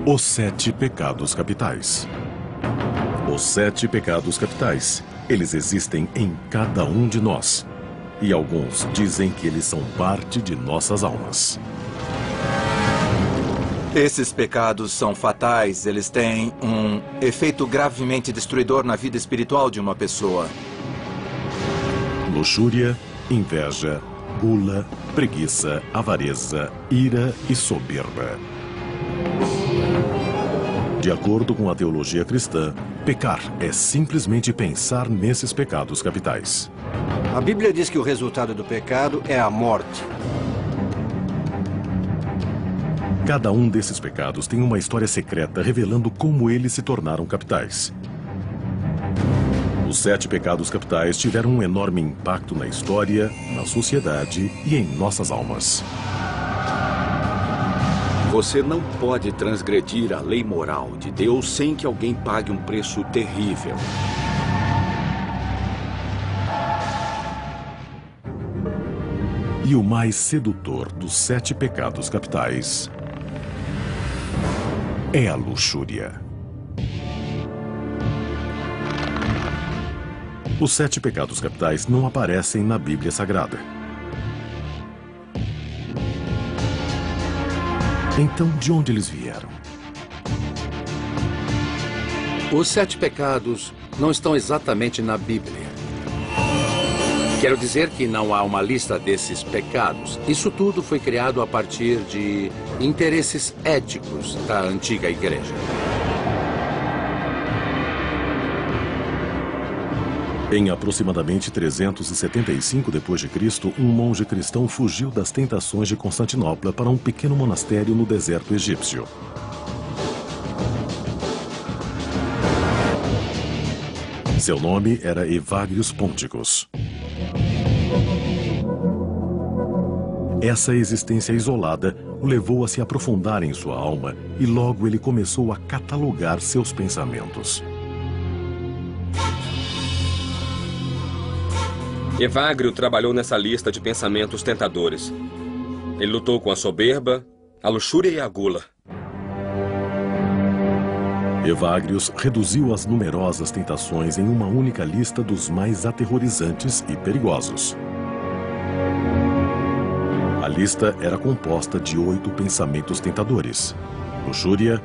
Os 7 pecados capitais. Os 7 pecados capitais, eles existem em cada um de nós. E alguns dizem que eles são parte de nossas almas. Esses pecados são fatais, eles têm um efeito gravemente destruidor na vida espiritual de uma pessoa. Luxúria, inveja, gula, preguiça, avareza, ira e soberba. De acordo com a teologia cristã, pecar é simplesmente pensar nesses pecados capitais. A Bíblia diz que o resultado do pecado é a morte. Cada um desses pecados tem uma história secreta revelando como eles se tornaram capitais. Os 7 pecados capitais tiveram um enorme impacto na história, na sociedade e em nossas almas. Você não pode transgredir a lei moral de Deus sem que alguém pague um preço terrível. E o mais sedutor dos 7 pecados capitais é a luxúria. Os 7 pecados capitais não aparecem na Bíblia Sagrada. Então, de onde eles vieram? Os 7 pecados não estão exatamente na Bíblia. Quero dizer que não há uma lista desses pecados. Isso tudo foi criado a partir de interesses éticos da antiga igreja. Em aproximadamente 375 d.C., um monge cristão fugiu das tentações de Constantinopla para um pequeno monastério no deserto egípcio. Seu nome era Evagrius Ponticus. Essa existência isolada o levou a se aprofundar em sua alma e logo ele começou a catalogar seus pensamentos. Evagrio trabalhou nessa lista de pensamentos tentadores. Ele lutou com a soberba, a luxúria e a gula. Evagrius reduziu as numerosas tentações em uma única lista dos mais aterrorizantes e perigosos. A lista era composta de 8 pensamentos tentadores: luxúria,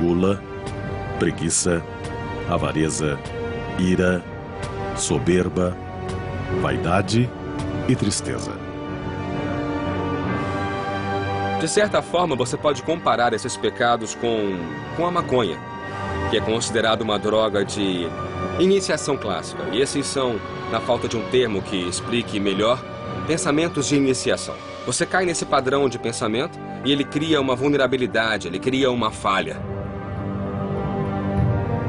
gula, preguiça, avareza, ira, soberba, vaidade e tristeza. De certa forma, você pode comparar esses pecados com a maconha, que é considerada uma droga de iniciação clássica. E esses são, na falta de um termo que explique melhor, pensamentos de iniciação. Você cai nesse padrão de pensamento e ele cria uma vulnerabilidade, ele cria uma falha.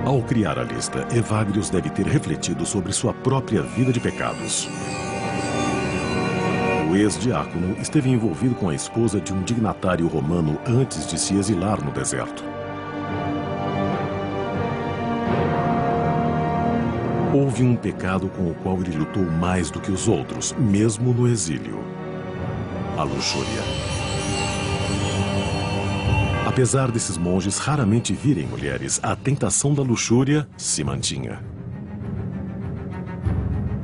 Ao criar a lista, Evagrius deve ter refletido sobre sua própria vida de pecados. O ex-diácono esteve envolvido com a esposa de um dignatário romano antes de se exilar no deserto. Houve um pecado com o qual ele lutou mais do que os outros, mesmo no exílio: a luxúria. Apesar desses monges raramente virem mulheres, a tentação da luxúria se mantinha.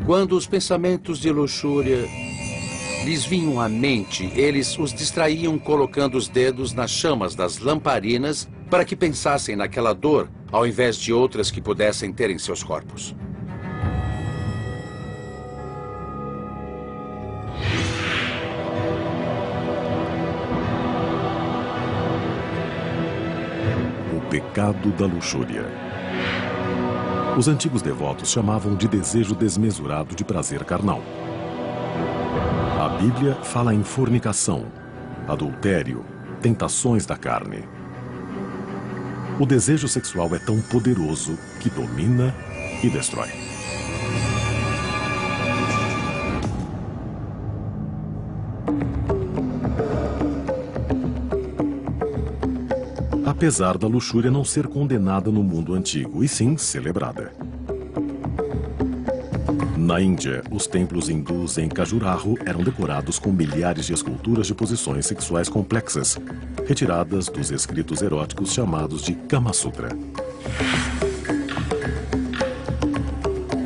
Quando os pensamentos de luxúria lhes vinham à mente, eles os distraíam colocando os dedos nas chamas das lamparinas para que pensassem naquela dor, ao invés de outras que pudessem ter em seus corpos. Pecado da luxúria. Os antigos devotos chamavam de desejo desmesurado de prazer carnal. A Bíblia fala em fornicação, adultério, tentações da carne. O desejo sexual é tão poderoso que domina e destrói. Apesar da luxúria não ser condenada no mundo antigo, e sim celebrada. Na Índia, os templos hindus em Khajuraho eram decorados com milhares de esculturas de posições sexuais complexas, retiradas dos escritos eróticos chamados de Kama Sutra.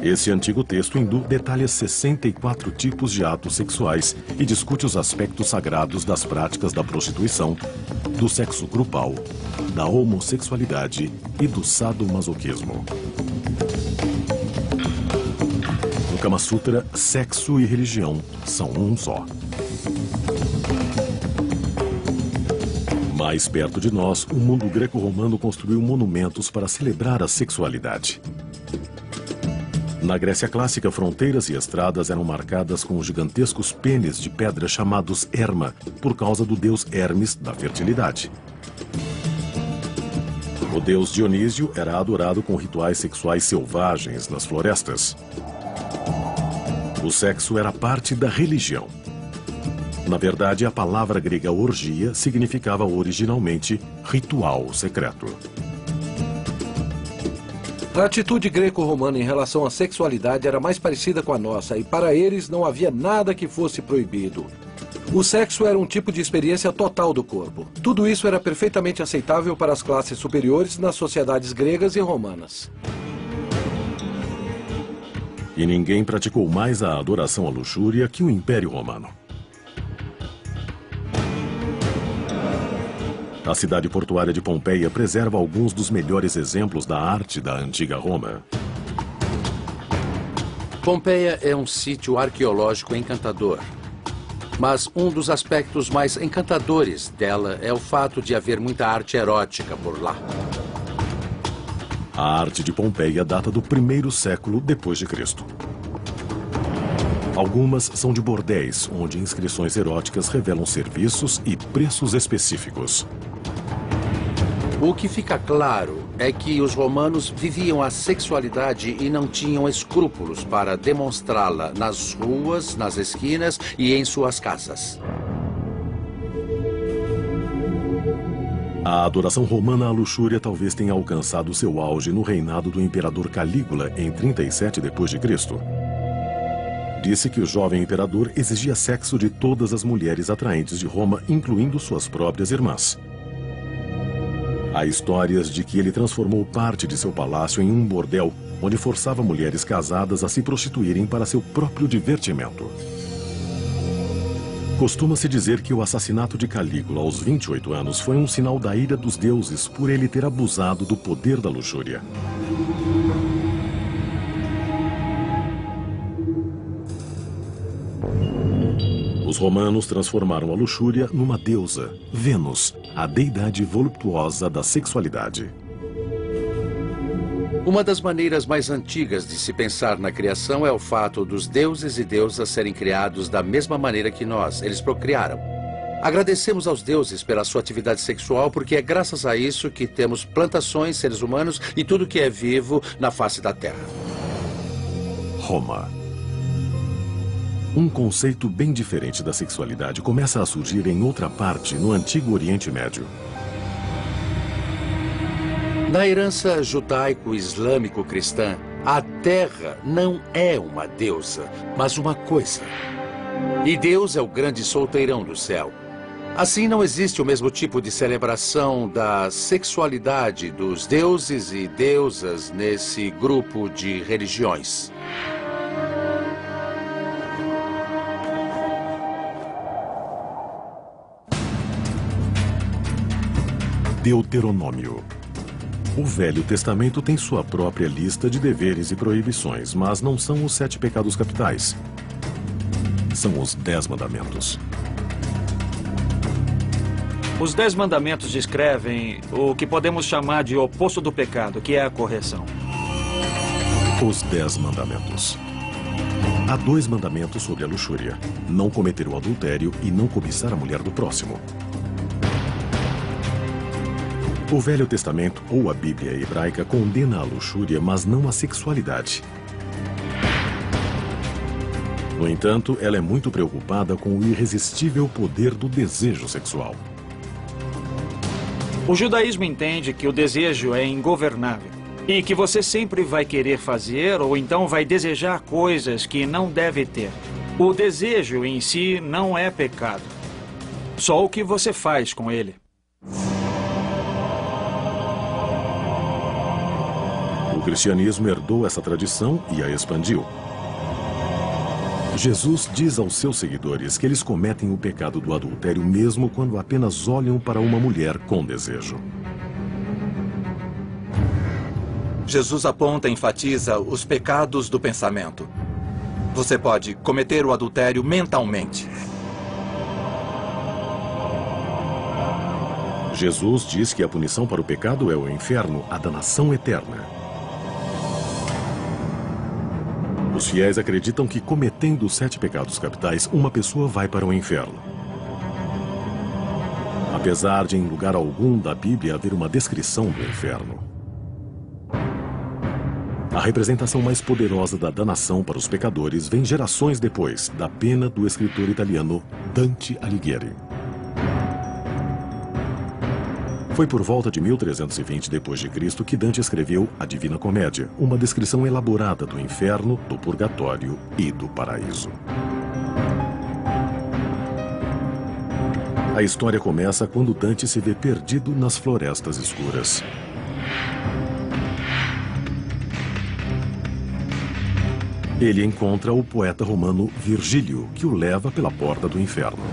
Esse antigo texto hindu detalha 64 tipos de atos sexuais e discute os aspectos sagrados das práticas da prostituição, do sexo grupal, da homossexualidade e do sadomasoquismo. No Kama Sutra, sexo e religião são um só. Mais perto de nós, o mundo greco-romano construiu monumentos para celebrar a sexualidade. Na Grécia clássica, fronteiras e estradas eram marcadas com gigantescos pênis de pedra chamados Herma, por causa do deus Hermes da fertilidade. O deus Dionísio era adorado com rituais sexuais selvagens nas florestas. O sexo era parte da religião. Na verdade, a palavra grega orgia significava originalmente ritual secreto. A atitude greco-romana em relação à sexualidade era mais parecida com a nossa, e para eles não havia nada que fosse proibido. O sexo era um tipo de experiência total do corpo. Tudo isso era perfeitamente aceitável para as classes superiores nas sociedades gregas e romanas. E ninguém praticou mais a adoração à luxúria que o Império Romano. A cidade portuária de Pompeia preserva alguns dos melhores exemplos da arte da antiga Roma. Pompeia é um sítio arqueológico encantador. Mas um dos aspectos mais encantadores dela é o fato de haver muita arte erótica por lá. A arte de Pompeia data do 1º século depois de Cristo. Algumas são de bordéis, onde inscrições eróticas revelam serviços e preços específicos. O que fica claro é que os romanos viviam a sexualidade e não tinham escrúpulos para demonstrá-la nas ruas, nas esquinas e em suas casas. A adoração romana à luxúria talvez tenha alcançado seu auge no reinado do imperador Calígula em 37 d.C. Disse que o jovem imperador exigia sexo de todas as mulheres atraentes de Roma, incluindo suas próprias irmãs. Há histórias de que ele transformou parte de seu palácio em um bordel, onde forçava mulheres casadas a se prostituírem para seu próprio divertimento. Costuma-se dizer que o assassinato de Calígula aos 28 anos foi um sinal da ira dos deuses por ele ter abusado do poder da luxúria. Os romanos transformaram a luxúria numa deusa, Vênus, a deidade voluptuosa da sexualidade. Uma das maneiras mais antigas de se pensar na criação é o fato dos deuses e deusas serem criados da mesma maneira que nós. Eles procriaram. Agradecemos aos deuses pela sua atividade sexual, porque é graças a isso que temos plantações, seres humanos e tudo que é vivo na face da Terra. Roma. Um conceito bem diferente da sexualidade começa a surgir em outra parte, no Antigo Oriente Médio. Na herança judaico-islâmico-cristã, a Terra não é uma deusa, mas uma coisa. E Deus é o grande solteirão do céu. Assim, não existe o mesmo tipo de celebração da sexualidade dos deuses e deusas nesse grupo de religiões. Deuteronômio. O Velho Testamento tem sua própria lista de deveres e proibições, mas não são os 7 pecados capitais. São os 10 mandamentos. Os 10 mandamentos descrevem o que podemos chamar de oposto do pecado, que é a correção. Os 10 mandamentos. Há 2 mandamentos sobre a luxúria: não cometer o adultério e não cobiçar a mulher do próximo. O Velho Testamento, ou a Bíblia hebraica, condena a luxúria, mas não a sexualidade. No entanto, ela é muito preocupada com o irresistível poder do desejo sexual. O judaísmo entende que o desejo é ingovernável e que você sempre vai querer fazer ou então vai desejar coisas que não deve ter. O desejo em si não é pecado, só o que você faz com ele. O cristianismo herdou essa tradição e a expandiu. Jesus diz aos seus seguidores que eles cometem o pecado do adultério mesmo quando apenas olham para uma mulher com desejo. Jesus aponta e enfatiza os pecados do pensamento. Você pode cometer o adultério mentalmente. Jesus diz que a punição para o pecado é o inferno, a danação eterna. Os fiéis acreditam que, cometendo os 7 pecados capitais, uma pessoa vai para o inferno. Apesar de, em lugar algum da Bíblia, haver uma descrição do inferno. A representação mais poderosa da danação para os pecadores vem gerações depois da pena do escritor italiano Dante Alighieri. Foi por volta de 1320 d.C. que Dante escreveu A Divina Comédia, uma descrição elaborada do inferno, do purgatório e do paraíso. A história começa quando Dante se vê perdido nas florestas escuras. Ele encontra o poeta romano Virgílio, que o leva pela porta do inferno.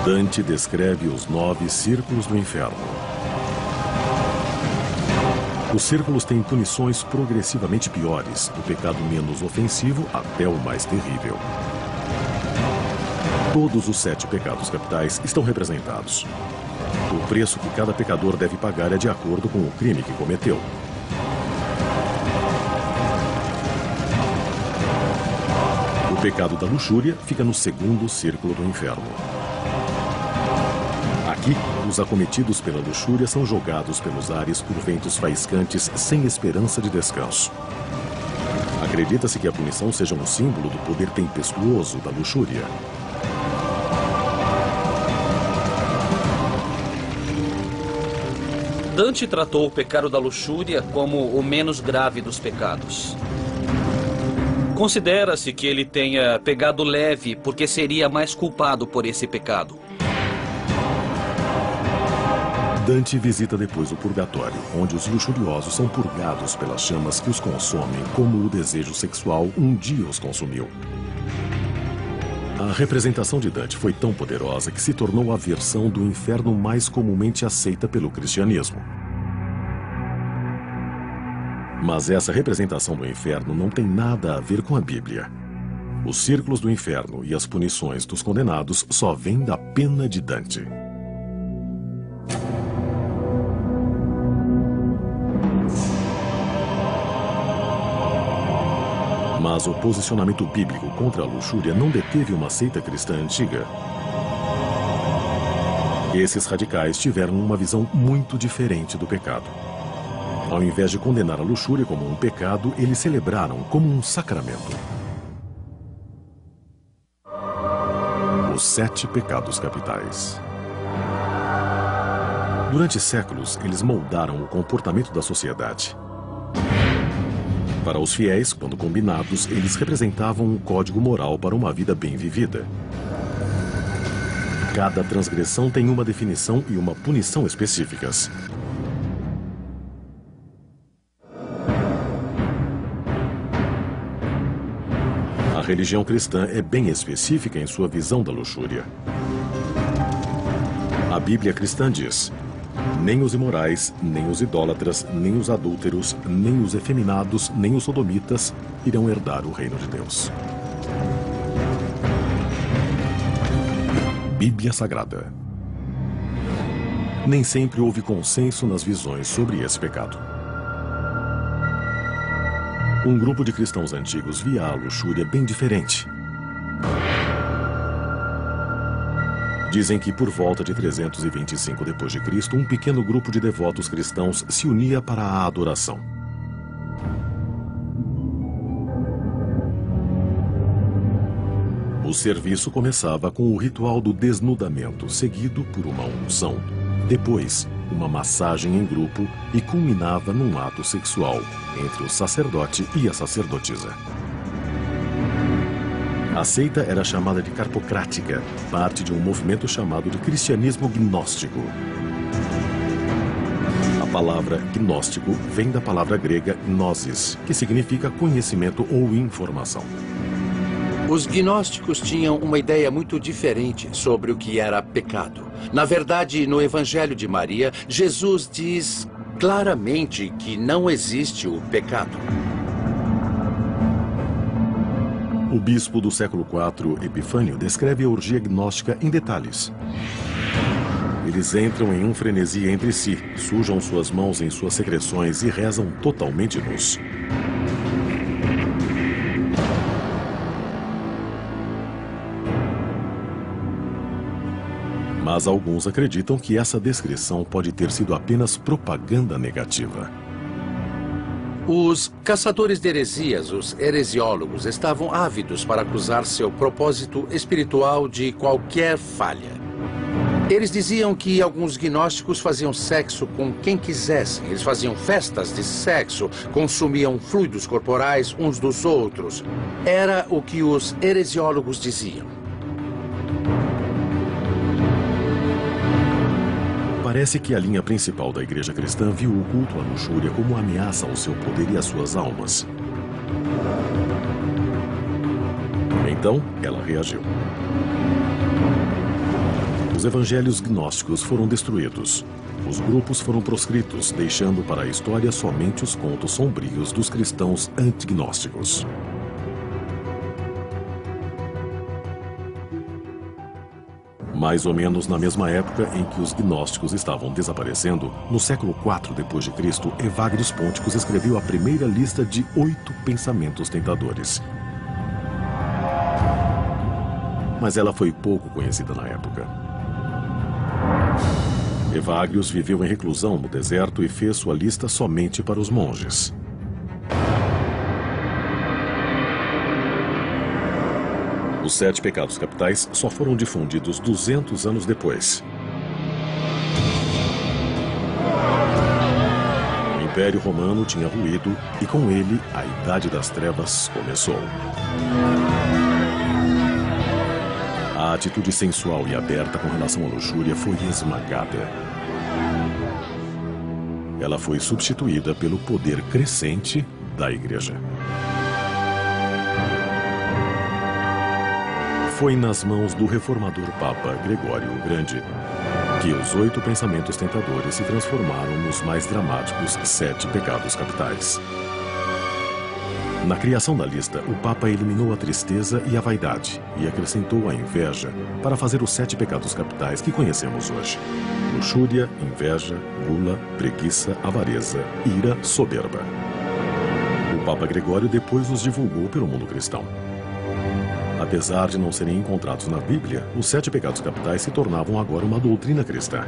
Dante descreve os 9 círculos do inferno. Os círculos têm punições progressivamente piores, do pecado menos ofensivo até o mais terrível. Todos os 7 pecados capitais estão representados. O preço que cada pecador deve pagar é de acordo com o crime que cometeu. O pecado da luxúria fica no 2º círculo do inferno. Aqui, os acometidos pela luxúria são jogados pelos ares por ventos faiscantes sem esperança de descanso. Acredita-se que a punição seja um símbolo do poder tempestuoso da luxúria. Dante tratou o pecado da luxúria como o menos grave dos pecados. Considera-se que ele tenha pegado leve porque seria mais culpado por esse pecado. Dante visita depois o purgatório, onde os luxuriosos são purgados pelas chamas que os consomem, como o desejo sexual um dia os consumiu. A representação de Dante foi tão poderosa que se tornou a versão do inferno mais comumente aceita pelo cristianismo. Mas essa representação do inferno não tem nada a ver com a Bíblia. Os círculos do inferno e as punições dos condenados só vêm da pena de Dante. Mas o posicionamento bíblico contra a luxúria não deteve uma seita cristã antiga. Esses radicais tiveram uma visão muito diferente do pecado. Ao invés de condenar a luxúria como um pecado, eles celebraram como um sacramento. Os 7 pecados capitais. Durante séculos, eles moldaram o comportamento da sociedade. Para os fiéis, quando combinados, eles representavam um código moral para uma vida bem vivida. Cada transgressão tem uma definição e uma punição específicas. A religião cristã é bem específica em sua visão da luxúria. A Bíblia cristã diz: nem os imorais, nem os idólatras, nem os adúlteros, nem os efeminados, nem os sodomitas irão herdar o reino de Deus. Bíblia Sagrada. Nem sempre houve consenso nas visões sobre esse pecado. Um grupo de cristãos antigos via a luxúria bem diferente. Dizem que por volta de 325 d.C., um pequeno grupo de devotos cristãos se unia para a adoração. O serviço começava com o ritual do desnudamento, seguido por uma unção. Depois, uma massagem em grupo e culminava num ato sexual entre o sacerdote e a sacerdotisa. A seita era chamada de carpocrática, parte de um movimento chamado de cristianismo gnóstico. A palavra gnóstico vem da palavra grega gnosis, que significa conhecimento ou informação. Os gnósticos tinham uma ideia muito diferente sobre o que era pecado. Na verdade, no Evangelho de Maria, Jesus diz claramente que não existe o pecado. O bispo do século IV, Epifânio, descreve a orgia gnóstica em detalhes. Eles entram em um frenesi entre si, sujam suas mãos em suas secreções e rezam totalmente nus. Mas alguns acreditam que essa descrição pode ter sido apenas propaganda negativa. Os caçadores de heresias, os heresiólogos, estavam ávidos para acusar seu propósito espiritual de qualquer falha. Eles diziam que alguns gnósticos faziam sexo com quem quisessem. Eles faziam festas de sexo, consumiam fluidos corporais uns dos outros. Era o que os heresiólogos diziam. Parece que a linha principal da igreja cristã viu o culto à luxúria como uma ameaça ao seu poder e às suas almas. Então, ela reagiu. Os evangelhos gnósticos foram destruídos. Os grupos foram proscritos, deixando para a história somente os contos sombrios dos cristãos antignósticos. Mais ou menos na mesma época em que os gnósticos estavam desaparecendo, no século IV d.C., Evagrios Pônticos escreveu a primeira lista de 8 pensamentos tentadores. Mas ela foi pouco conhecida na época. Evagrios viveu em reclusão no deserto e fez sua lista somente para os monges. Os 7 pecados capitais só foram difundidos 200 anos depois. O Império Romano tinha ruído e, com ele, a Idade das Trevas começou. A atitude sensual e aberta com relação à luxúria foi esmagada. Ela foi substituída pelo poder crescente da Igreja. Foi nas mãos do reformador Papa Gregório o Grande que os 8 pensamentos tentadores se transformaram nos mais dramáticos 7 pecados capitais. Na criação da lista, o Papa eliminou a tristeza e a vaidade e acrescentou a inveja para fazer os 7 pecados capitais que conhecemos hoje: luxúria, inveja, gula, preguiça, avareza, ira, soberba. O Papa Gregório depois os divulgou pelo mundo cristão. Apesar de não serem encontrados na Bíblia, os 7 pecados capitais se tornavam agora uma doutrina cristã.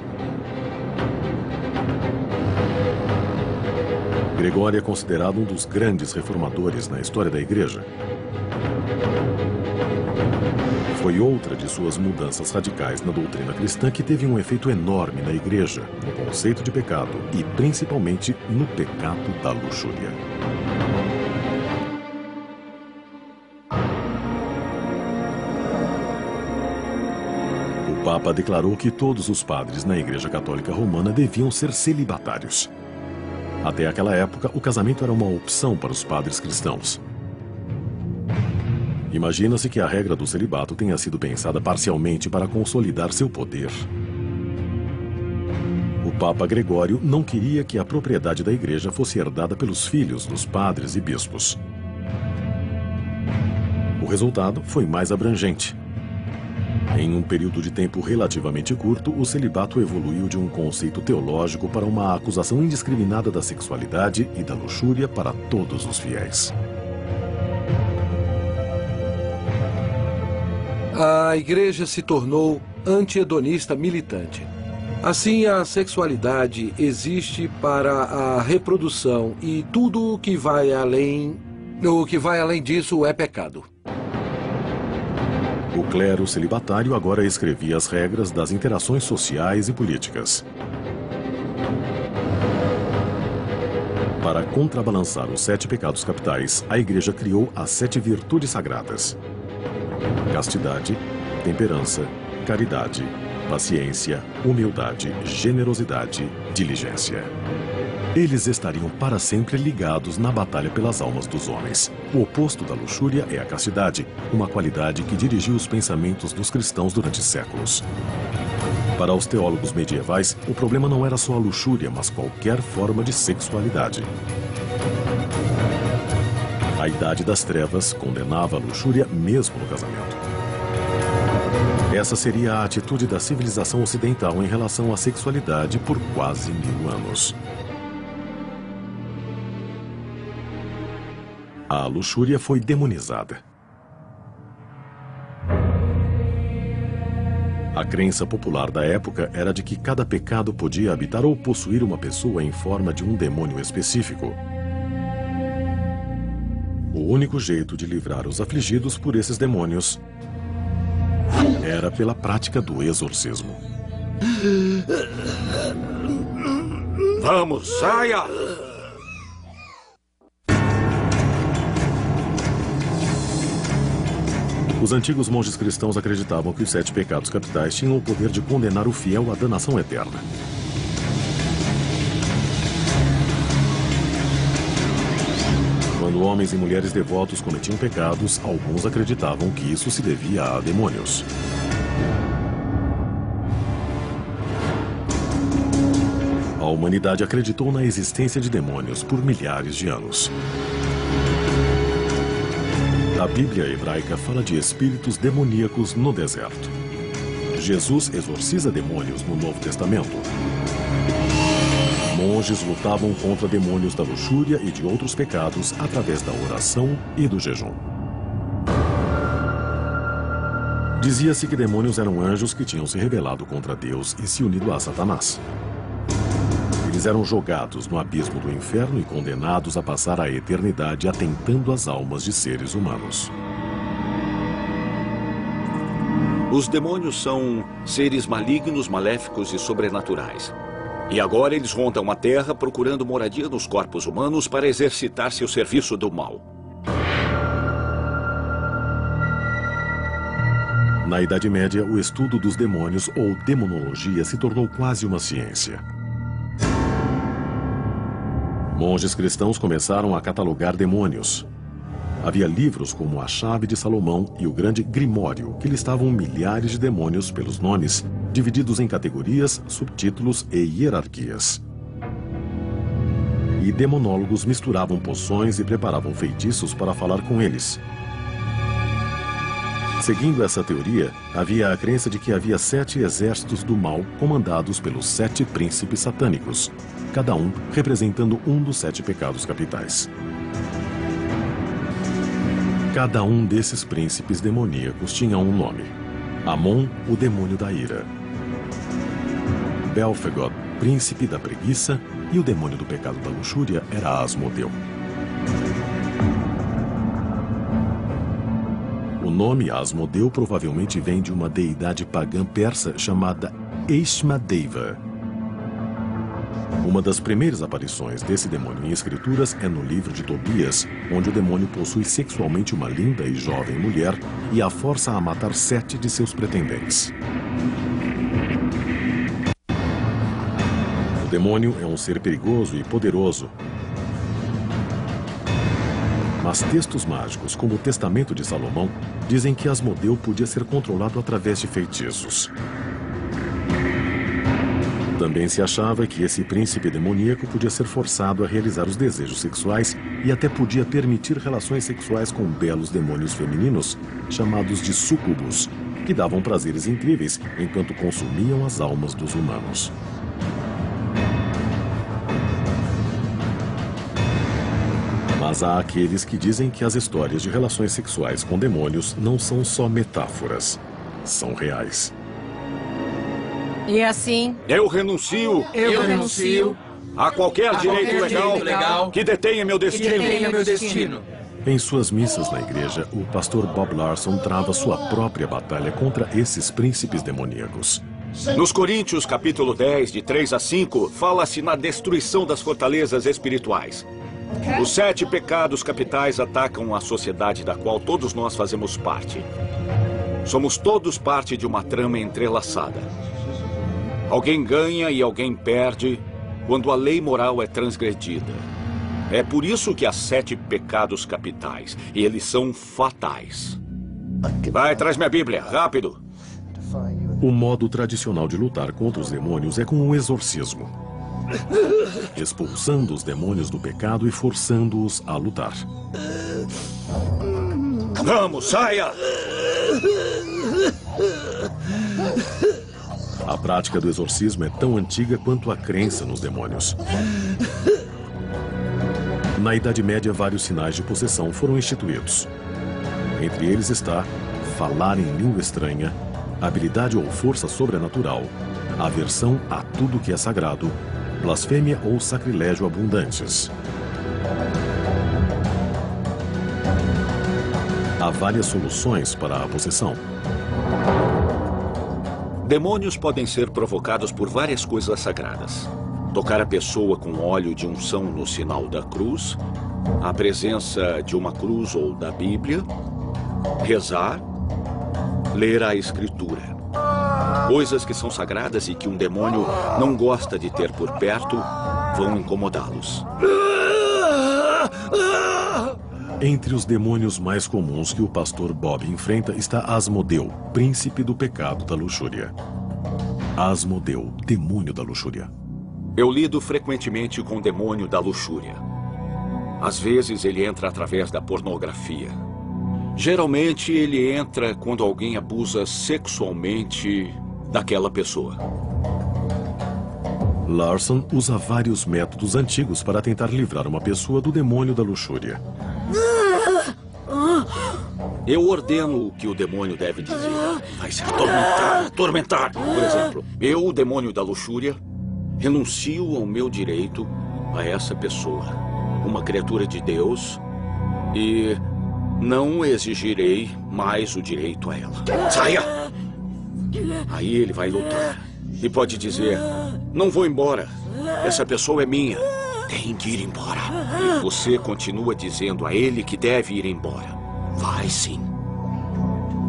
Gregório é considerado um dos grandes reformadores na história da Igreja. Foi outra de suas mudanças radicais na doutrina cristã que teve um efeito enorme na Igreja, no conceito de pecado e principalmente no pecado da luxúria. O Papa declarou que todos os padres na Igreja Católica Romana deviam ser celibatários. Até aquela época, o casamento era uma opção para os padres cristãos. Imagina-se que a regra do celibato tenha sido pensada parcialmente para consolidar seu poder. O Papa Gregório não queria que a propriedade da Igreja fosse herdada pelos filhos dos padres e bispos. O resultado foi mais abrangente. Em um período de tempo relativamente curto, o celibato evoluiu de um conceito teológico para uma acusação indiscriminada da sexualidade e da luxúria para todos os fiéis. A igreja se tornou anti-hedonista militante. Assim, a sexualidade existe para a reprodução e tudo o que vai além disso é pecado. O clero celibatário agora escrevia as regras das interações sociais e políticas. Para contrabalançar os 7 pecados capitais, a Igreja criou as 7 virtudes sagradas: castidade, temperança, caridade, paciência, humildade, generosidade, diligência. Eles estariam para sempre ligados na batalha pelas almas dos homens. O oposto da luxúria é a castidade, uma qualidade que dirigiu os pensamentos dos cristãos durante séculos. Para os teólogos medievais, o problema não era só a luxúria, mas qualquer forma de sexualidade. A Idade das Trevas condenava a luxúria mesmo no casamento. Essa seria a atitude da civilização ocidental em relação à sexualidade por quase 1000 anos. A luxúria foi demonizada. A crença popular da época era de que cada pecado podia habitar ou possuir uma pessoa em forma de um demônio específico. O único jeito de livrar os afligidos por esses demônios era pela prática do exorcismo. Vamos, saia! Os antigos monges cristãos acreditavam que os 7 pecados capitais tinham o poder de condenar o fiel à danação eterna. Quando homens e mulheres devotos cometiam pecados, alguns acreditavam que isso se devia a demônios. A humanidade acreditou na existência de demônios por milhares de anos. A Bíblia hebraica fala de espíritos demoníacos no deserto. Jesus exorciza demônios no Novo Testamento. Monges lutavam contra demônios da luxúria e de outros pecados através da oração e do jejum. Dizia-se que demônios eram anjos que tinham se rebelado contra Deus e se unido a Satanás. Eles eram jogados no abismo do inferno e condenados a passar a eternidade atentando às almas de seres humanos. Os demônios são seres malignos, maléficos e sobrenaturais. E agora eles rondam a Terra procurando moradia nos corpos humanos para exercitar seu serviço do mal. Na Idade Média, o estudo dos demônios ou demonologia se tornou quase uma ciência. Monges cristãos começaram a catalogar demônios. Havia livros como A Chave de Salomão e o Grande Grimório, que listavam milhares de demônios pelos nomes, divididos em categorias, subtítulos e hierarquias. E demonólogos misturavam poções e preparavam feitiços para falar com eles. Seguindo essa teoria, havia a crença de que havia 7 exércitos do mal comandados pelos 7 príncipes satânicos, cada um representando um dos 7 pecados capitais. Cada um desses príncipes demoníacos tinha um nome. Amon, o demônio da ira. Belfegor, príncipe da preguiça, e o demônio do pecado da luxúria era Asmodeu. O nome Asmodeu provavelmente vem de uma deidade pagã persa chamada Eishmadeva. Uma das primeiras aparições desse demônio em escrituras é no livro de Tobias, onde o demônio possui sexualmente uma linda e jovem mulher e a força a matar 7 de seus pretendentes. O demônio é um ser perigoso e poderoso. Mas textos mágicos, como o Testamento de Salomão, dizem que Asmodeu podia ser controlado através de feitiços. Também se achava que esse príncipe demoníaco podia ser forçado a realizar os desejos sexuais e até podia permitir relações sexuais com belos demônios femininos, chamados de súcubos, que davam prazeres incríveis enquanto consumiam as almas dos humanos. Mas há aqueles que dizem que as histórias de relações sexuais com demônios não são só metáforas, são reais. E assim... Eu renuncio a qualquer direito legal que detenha meu destino. Em suas missas na igreja, o pastor Bob Larson trava sua própria batalha contra esses príncipes demoníacos. Nos Coríntios, capítulo 10, de 3 a 5, fala-se na destruição das fortalezas espirituais. Os 7 pecados capitais atacam a sociedade da qual todos nós fazemos parte. Somos todos parte de uma trama entrelaçada. Alguém ganha e alguém perde quando a lei moral é transgredida. É por isso que há 7 pecados capitais, e eles são fatais. Vai, traz minha Bíblia, rápido. O modo tradicional de lutar contra os demônios é com o exorcismo, expulsando os demônios do pecado e forçando-os a lutar. Vamos, saia! A prática do exorcismo é tão antiga quanto a crença nos demônios. Na Idade Média, vários sinais de possessão foram instituídos. Entre eles está falar em língua estranha, habilidade ou força sobrenatural, aversão a tudo que é sagrado, blasfêmia ou sacrilégio abundantes. Há várias soluções para a possessão. Demônios podem ser provocados por várias coisas sagradas. Tocar a pessoa com óleo de unção no sinal da cruz, a presença de uma cruz ou da Bíblia, rezar, ler a Escritura. Coisas que são sagradas e que um demônio não gosta de ter por perto vão incomodá-los. Entre os demônios mais comuns que o pastor Bob enfrenta está Asmodeu, príncipe do pecado da luxúria. Asmodeu, demônio da luxúria. Eu lido frequentemente com o demônio da luxúria. Às vezes ele entra através da pornografia. Geralmente ele entra quando alguém abusa sexualmente daquela pessoa. Larson usa vários métodos antigos para tentar livrar uma pessoa do demônio da luxúria. Eu ordeno o que o demônio deve dizer. Vai se atormentar, atormentar. Por exemplo, eu, o demônio da luxúria, renuncio ao meu direito a essa pessoa, uma criatura de Deus, e não exigirei mais o direito a ela. Saia! Aí ele vai lutar e pode dizer: não vou embora, essa pessoa é minha, tem que ir embora. E você continua dizendo a ele que deve ir embora. Vai sim.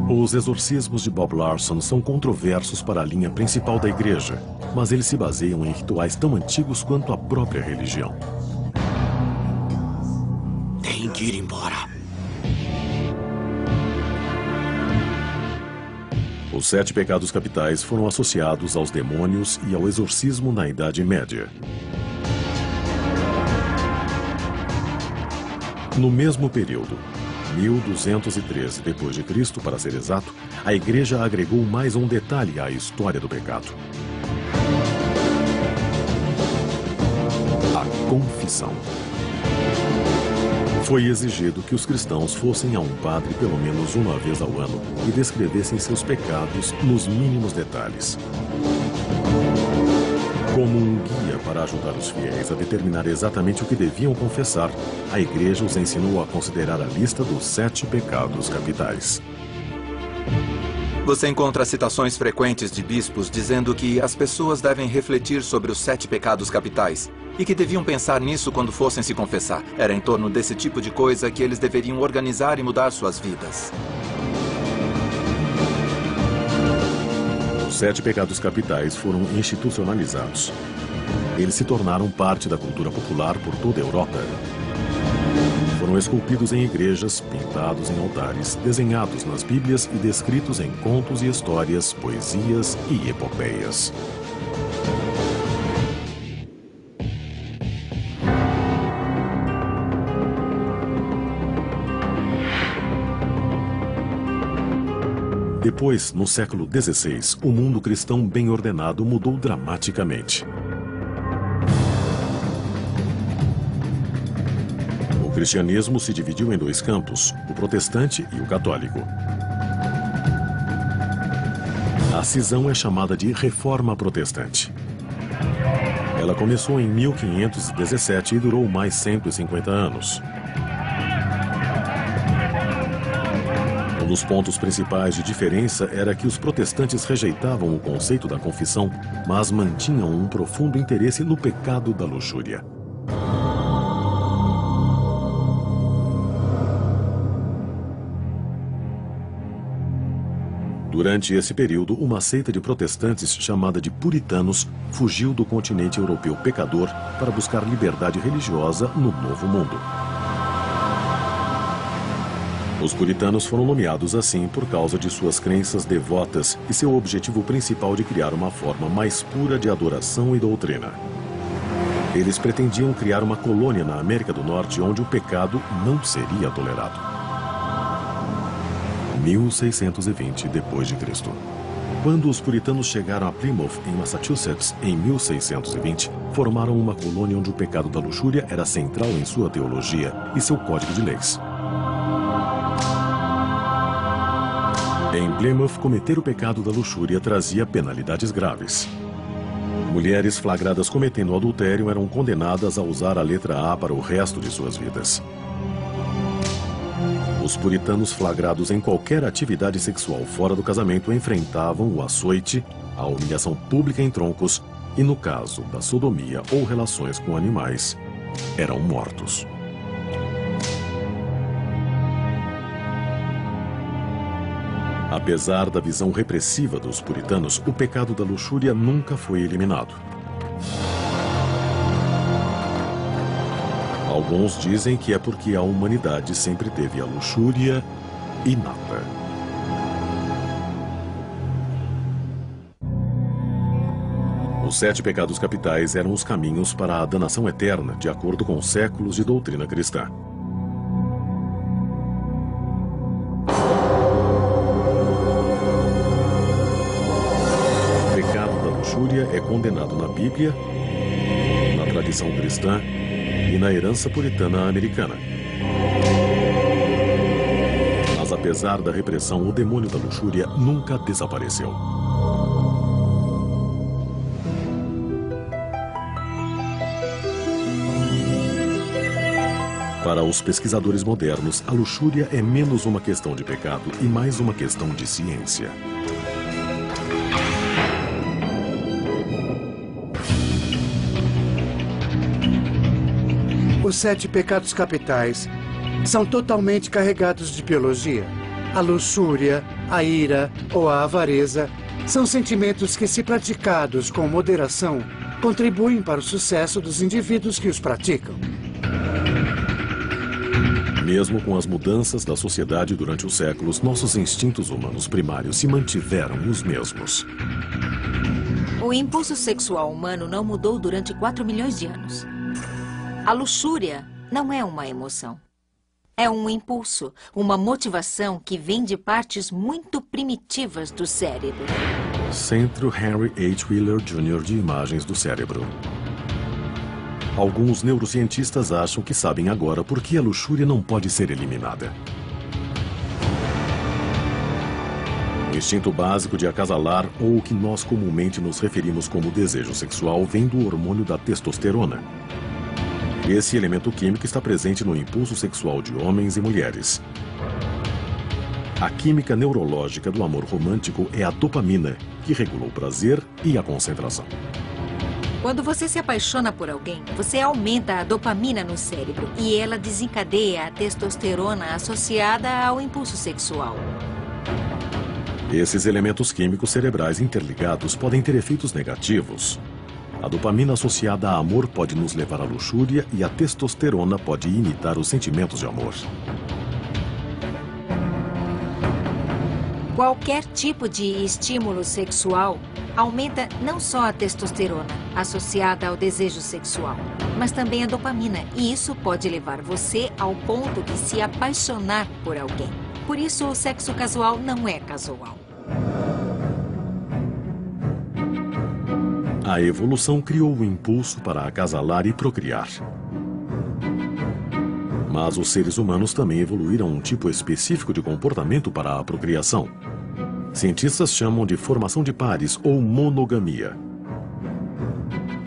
Os exorcismos de Bob Larson são controversos para a linha principal da igreja, mas eles se baseiam em rituais tão antigos quanto a própria religião. Tem que ir embora. Os 7 pecados capitais foram associados aos demônios e ao exorcismo na Idade Média. No mesmo período, 1213 d.C., para ser exato, a igreja agregou mais um detalhe à história do pecado: a confissão. Foi exigido que os cristãos fossem a um padre pelo menos uma vez ao ano e descrevessem seus pecados nos mínimos detalhes. Como um guia para ajudar os fiéis a determinar exatamente o que deviam confessar, a igreja os ensinou a considerar a lista dos 7 pecados capitais. Você encontra citações frequentes de bispos dizendo que as pessoas devem refletir sobre os 7 pecados capitais e que deviam pensar nisso quando fossem se confessar. Era em torno desse tipo de coisa que eles deveriam organizar e mudar suas vidas. Os 7 pecados capitais foram institucionalizados. Eles se tornaram parte da cultura popular por toda a Europa. Foram esculpidos em igrejas, pintados em altares, desenhados nas Bíblias e descritos em contos e histórias, poesias e epopeias. Depois, no século XVI, o mundo cristão bem ordenado mudou dramaticamente. O cristianismo se dividiu em 2 campos, o protestante e o católico. A cisão é chamada de Reforma Protestante. Ela começou em 1517 e durou mais 150 anos. O dos pontos principais de diferença era que os protestantes rejeitavam o conceito da confissão, mas mantinham um profundo interesse no pecado da luxúria. Durante esse período, uma seita de protestantes chamada de puritanos fugiu do continente europeu pecador para buscar liberdade religiosa no Novo Mundo. Os puritanos foram nomeados assim por causa de suas crenças devotas e seu objetivo principal de criar uma forma mais pura de adoração e doutrina. Eles pretendiam criar uma colônia na América do Norte onde o pecado não seria tolerado. 1620 d.C. Quando os puritanos chegaram a Plymouth, em Massachusetts, em 1620, formaram uma colônia onde o pecado da luxúria era central em sua teologia e seu código de leis. Em Plymouth, cometer o pecado da luxúria trazia penalidades graves. Mulheres flagradas cometendo adultério eram condenadas a usar a letra A para o resto de suas vidas. Os puritanos flagrados em qualquer atividade sexual fora do casamento enfrentavam o açoite, a humilhação pública em troncos e, no caso da sodomia ou relações com animais, eram mortos. Apesar da visão repressiva dos puritanos, o pecado da luxúria nunca foi eliminado. Alguns dizem que é porque a humanidade sempre teve a luxúria inata. Os 7 pecados capitais eram os caminhos para a danação eterna, de acordo com séculos de doutrina cristã. O pecado da luxúria é condenado na Bíblia, na tradição cristã e na herança puritana americana. Mas apesar da repressão, o demônio da luxúria nunca desapareceu. Para os pesquisadores modernos, a luxúria é menos uma questão de pecado e mais uma questão de ciência. Os 7 pecados capitais são totalmente carregados de biologia. A luxúria, a ira ou a avareza são sentimentos que, se praticados com moderação, contribuem para o sucesso dos indivíduos que os praticam. Mesmo com as mudanças da sociedade durante os séculos, nossos instintos humanos primários se mantiveram os mesmos. O impulso sexual humano não mudou durante 4 milhões de anos. A luxúria não é uma emoção. É um impulso, uma motivação que vem de partes muito primitivas do cérebro. Centro Henry H. Wheeler Jr. de Imagens do Cérebro. Alguns neurocientistas acham que sabem agora por que a luxúria não pode ser eliminada. O instinto básico de acasalar, ou o que nós comumente nos referimos como desejo sexual, vem do hormônio da testosterona. Esse elemento químico está presente no impulso sexual de homens e mulheres. A química neurológica do amor romântico é a dopamina, que regula o prazer e a concentração. Quando você se apaixona por alguém, você aumenta a dopamina no cérebro e ela desencadeia a testosterona associada ao impulso sexual. Esses elementos químicos cerebrais interligados podem ter efeitos negativos. A dopamina associada a amor pode nos levar à luxúria e a testosterona pode imitar os sentimentos de amor. Qualquer tipo de estímulo sexual aumenta não só a testosterona, associada ao desejo sexual, mas também a dopamina, e isso pode levar você ao ponto de se apaixonar por alguém. Por isso, o sexo casual não é casual. A evolução criou o impulso para acasalar e procriar. Mas os seres humanos também evoluíram um tipo específico de comportamento para a procriação. Cientistas chamam de formação de pares ou monogamia.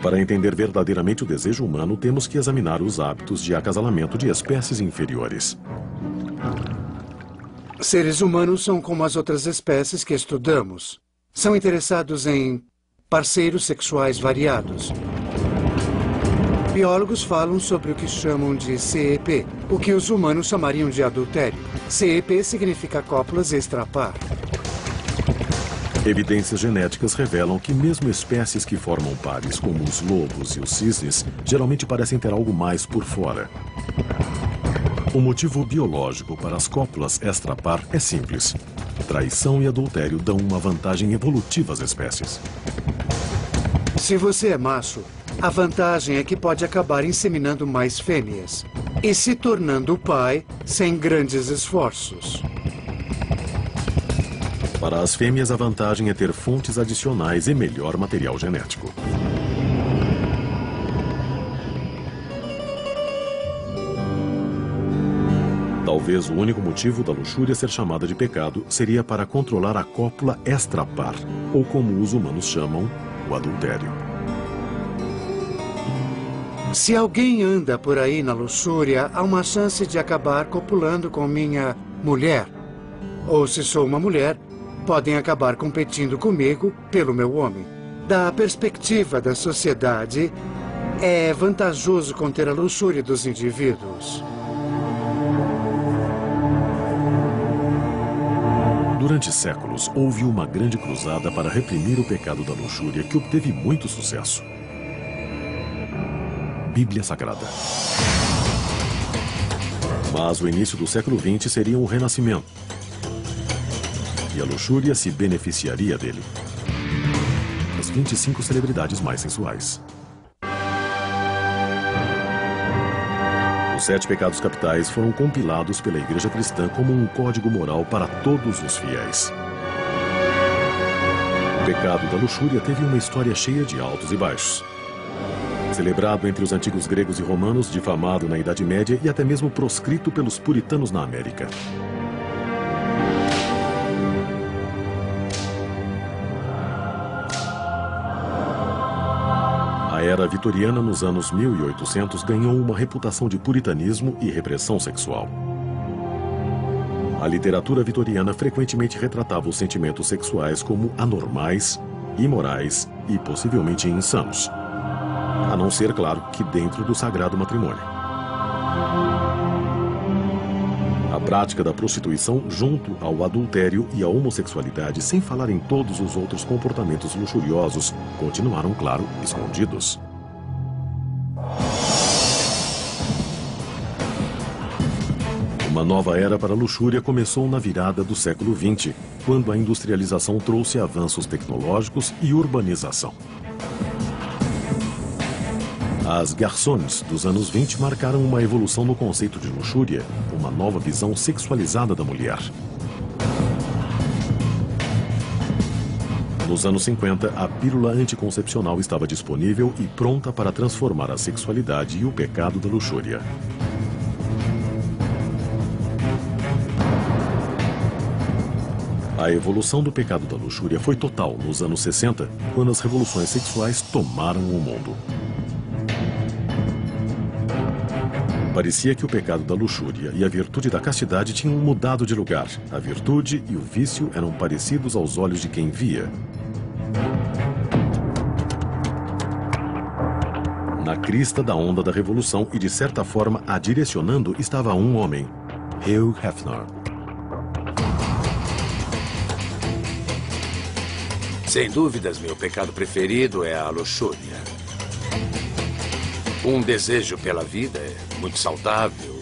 Para entender verdadeiramente o desejo humano, temos que examinar os hábitos de acasalamento de espécies inferiores. Seres humanos são como as outras espécies que estudamos. São interessados em parceiros sexuais variados. Biólogos falam sobre o que chamam de CEP, o que os humanos chamariam de adultério. CEP significa cópulas extrapar. Evidências genéticas revelam que mesmo espécies que formam pares, como os lobos e os cisnes, geralmente parecem ter algo mais por fora. O motivo biológico para as cópulas extrapar é simples. Traição e adultério dão uma vantagem evolutiva às espécies. Se você é macho, a vantagem é que pode acabar inseminando mais fêmeas e se tornando pai sem grandes esforços. Para as fêmeas, a vantagem é ter fontes adicionais e melhor material genético. Talvez o único motivo da luxúria ser chamada de pecado seria para controlar a cópula extrapar, ou como os humanos chamam, o adultério. Se alguém anda por aí na luxúria, há uma chance de acabar copulando com minha mulher. Ou se sou uma mulher, podem acabar competindo comigo pelo meu homem. Da perspectiva da sociedade, é vantajoso conter a luxúria dos indivíduos. Durante séculos, houve uma grande cruzada para reprimir o pecado da luxúria que obteve muito sucesso. Bíblia Sagrada. Mas o início do século XX seria um renascimento. E a luxúria se beneficiaria dele. As 25 celebridades mais sensuais. Os 7 pecados capitais foram compilados pela Igreja Cristã como um código moral para todos os fiéis. O pecado da luxúria teve uma história cheia de altos e baixos. Celebrado entre os antigos gregos e romanos, difamado na Idade Média e até mesmo proscrito pelos puritanos na América. A era vitoriana, nos anos 1800, ganhou uma reputação de puritanismo e repressão sexual. A literatura vitoriana frequentemente retratava os sentimentos sexuais como anormais, imorais e possivelmente insanos. A não ser, claro, que dentro do sagrado matrimônio. A prática da prostituição junto ao adultério e à homossexualidade, sem falar em todos os outros comportamentos luxuriosos, continuaram, claro, escondidos. Uma nova era para a luxúria começou na virada do século XX, quando a industrialização trouxe avanços tecnológicos e urbanização. As garçons dos anos 20 marcaram uma evolução no conceito de luxúria, uma nova visão sexualizada da mulher. Nos anos 50, a pílula anticoncepcional estava disponível e pronta para transformar a sexualidade e o pecado da luxúria. A evolução do pecado da luxúria foi total nos anos 60, quando as revoluções sexuais tomaram o mundo. Parecia que o pecado da luxúria e a virtude da castidade tinham mudado de lugar. A virtude e o vício eram parecidos aos olhos de quem via. Na crista da onda da revolução e, de certa forma, a direcionando estava um homem, Hugh Hefner. Sem dúvidas, meu pecado preferido é a luxúria. Um desejo pela vida é muito saudável.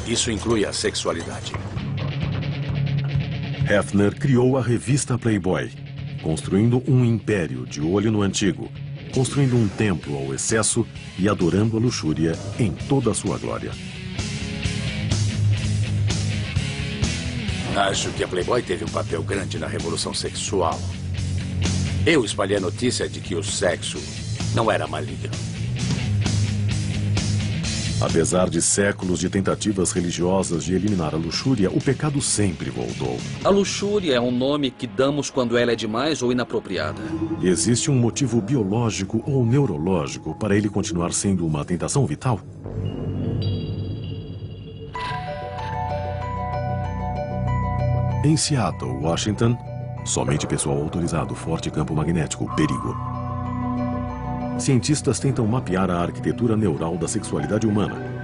Isso inclui a sexualidade. Hefner criou a revista Playboy, construindo um império de olho no antigo, construindo um templo ao excesso e adorando a luxúria em toda a sua glória. Acho que a Playboy teve um papel grande na revolução sexual. Eu espalhei a notícia de que o sexo não era maligno. Apesar de séculos de tentativas religiosas de eliminar a luxúria, o pecado sempre voltou. A luxúria é um nome que damos quando ela é demais ou inapropriada. Existe um motivo biológico ou neurológico para ele continuar sendo uma tentação vital? Em Seattle, Washington, somente pessoal autorizado, forte campo magnético, perigo. Cientistas tentam mapear a arquitetura neural da sexualidade humana.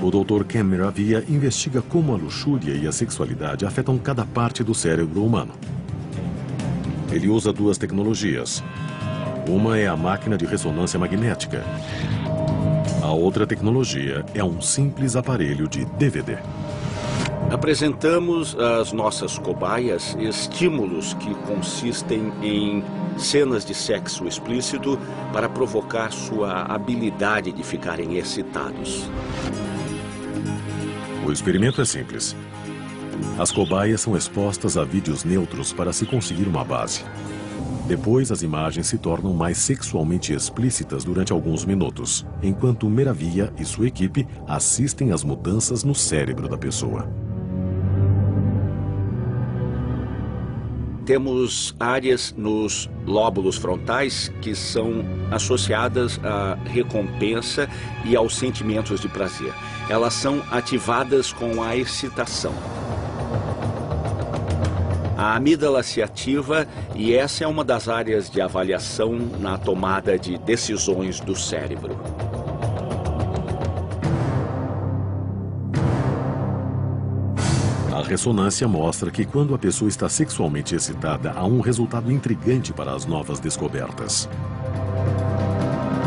O Dr. Ken Miravia investiga como a luxúria e a sexualidade afetam cada parte do cérebro humano. Ele usa duas tecnologias. Uma é a máquina de ressonância magnética. A outra tecnologia é um simples aparelho de DVD. Apresentamos às nossas cobaias estímulos que consistem em cenas de sexo explícito para provocar sua habilidade de ficarem excitados. O experimento é simples. As cobaias são expostas a vídeos neutros para se conseguir uma base. Depois, as imagens se tornam mais sexualmente explícitas durante alguns minutos, enquanto Miravia e sua equipe assistem às mudanças no cérebro da pessoa. Temos áreas nos lóbulos frontais que são associadas à recompensa e aos sentimentos de prazer. Elas são ativadas com a excitação. A amígdala se ativa e essa é uma das áreas de avaliação na tomada de decisões do cérebro. A ressonância mostra que quando a pessoa está sexualmente excitada, há um resultado intrigante para as novas descobertas.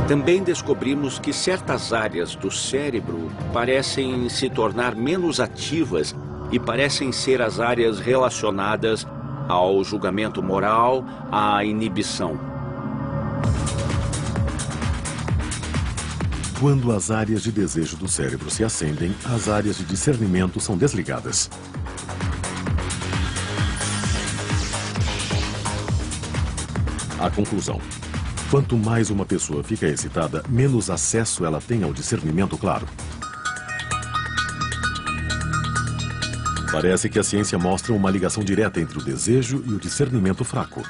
Também descobrimos que certas áreas do cérebro parecem se tornar menos ativas e parecem ser as áreas relacionadas ao julgamento moral, à inibição. Quando as áreas de desejo do cérebro se acendem, as áreas de discernimento são desligadas. A conclusão: quanto mais uma pessoa fica excitada, menos acesso ela tem ao discernimento claro. Parece que a ciência mostra uma ligação direta entre o desejo e o discernimento fraco.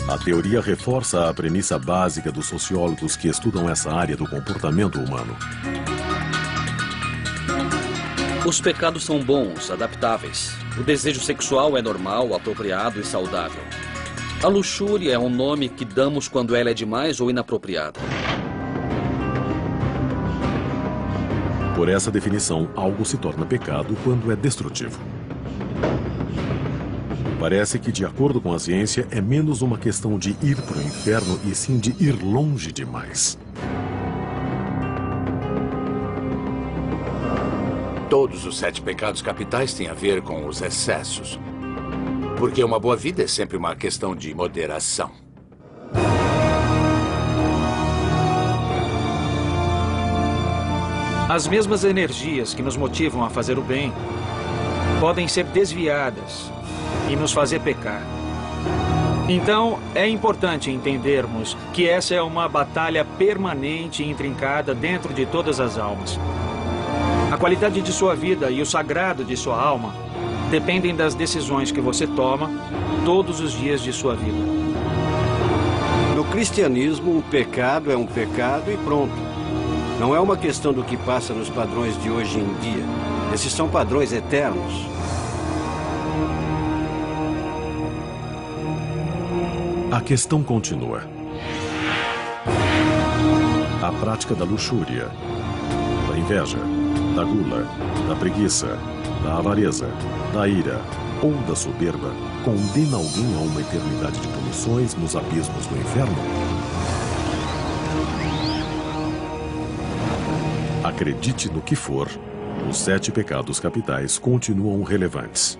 A teoria reforça a premissa básica dos sociólogos que estudam essa área do comportamento humano. Os pecados são bons, adaptáveis. O desejo sexual é normal, apropriado e saudável. A luxúria é um nome que damos quando ela é demais ou inapropriada. Por essa definição, algo se torna pecado quando é destrutivo. Parece que, de acordo com a ciência, é menos uma questão de ir para o inferno e sim de ir longe demais. Todos os 7 pecados capitais têm a ver com os excessos. Porque uma boa vida é sempre uma questão de moderação. As mesmas energias que nos motivam a fazer o bem podem ser desviadas e nos fazer pecar. Então, é importante entendermos que essa é uma batalha permanente e intrincada dentro de todas as almas. A qualidade de sua vida e o sagrado de sua alma dependem das decisões que você toma todos os dias de sua vida. No cristianismo, um pecado é um pecado e pronto. Não é uma questão do que passa nos padrões de hoje em dia. Esses são padrões eternos. A questão continua. A prática da luxúria, da inveja, da gula, da preguiça, da avareza, da ira ou da soberba condena alguém a uma eternidade de punições nos abismos do inferno? Acredite no que for, os 7 pecados capitais continuam relevantes,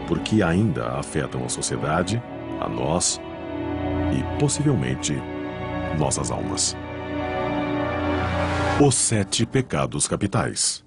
porque ainda afetam a sociedade, a nós e, possivelmente, nossas almas. Os 7 pecados capitais.